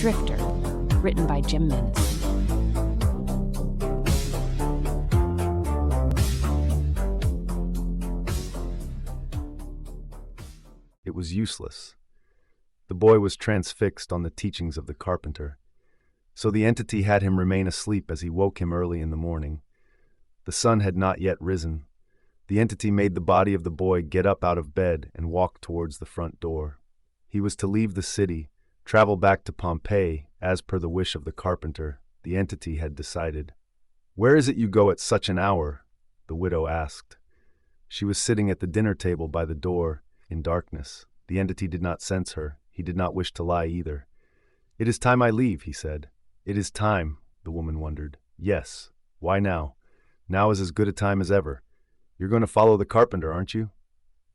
Drifter, written by Jim Mintz. It was useless. The boy was transfixed on the teachings of the carpenter. So the entity had him remain asleep as he woke him early in the morning. The sun had not yet risen. The entity made the body of the boy get up out of bed and walk towards the front door. He was to leave the city, travel back to Pompeii, as per the wish of the carpenter, the entity had decided. "Where is it you go at such an hour?" the widow asked. She was sitting at the dinner table by the door, in darkness. The entity did not sense her. He did not wish to lie either. "It is time I leave," he said. "It is time," the woman wondered. "Yes. Why now? Now is as good a time as ever. You're going to follow the carpenter, aren't you?"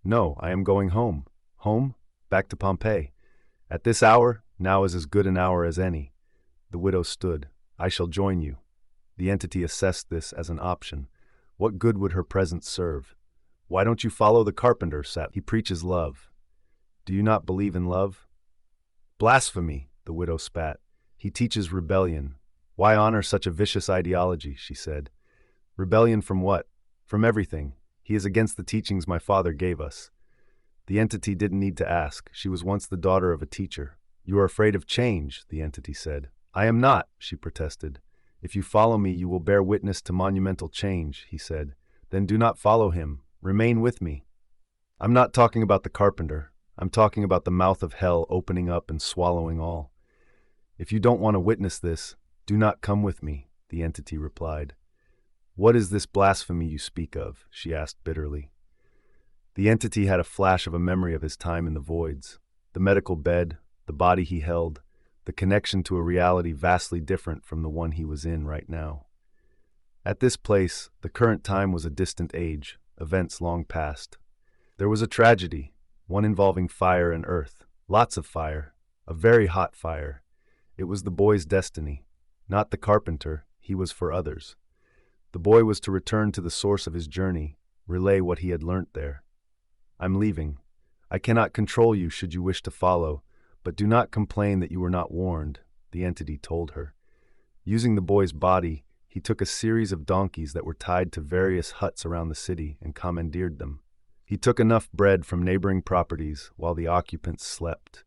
"No, I am going home." "Home? Back to Pompeii. At this hour, now is as good an hour as any." The widow stood. "I shall join you." The entity assessed this as an option. What good would her presence serve? "Why don't you follow the carpenter?" He preaches love. "Do you not believe in love?" "Blasphemy," the widow spat. "He teaches rebellion." "Why honor such a vicious ideology?" she said. "Rebellion from what?" "From everything. He is against the teachings my father gave us." The entity didn't need to ask. She was once the daughter of a teacher. "You are afraid of change," the entity said. "I am not," she protested. "If you follow me, you will bear witness to monumental change," he said. "Then do not follow him. Remain with me." "I'm not talking about the carpenter. I'm talking about the mouth of hell opening up and swallowing all." "If you don't want to witness this, do not come with me," the entity replied. "What is this blasphemy you speak of?" she asked bitterly. The entity had a flash of a memory of his time in the voids, the medical bed, the body he held, the connection to a reality vastly different from the one he was in right now. At this place, the current time was a distant age, events long past. There was a tragedy, one involving fire and earth, lots of fire, a very hot fire. It was the boy's destiny. Not the carpenter, he was for others. The boy was to return to the source of his journey, relay what he had learnt there. "I'm leaving. I cannot control you should you wish to follow, but do not complain that you were not warned," the entity told her. Using the boy's body, he took a series of donkeys that were tied to various huts around the city and commandeered them. He took enough bread from neighboring properties while the occupants slept.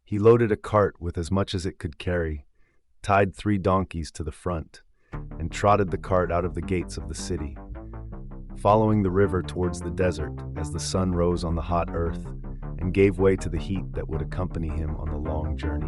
He loaded a cart with as much as it could carry, tied 3 donkeys to the front, and trotted the cart out of the gates of the city, following the river towards the desert as the sun rose on the hot earth and gave way to the heat that would accompany him on the long journey.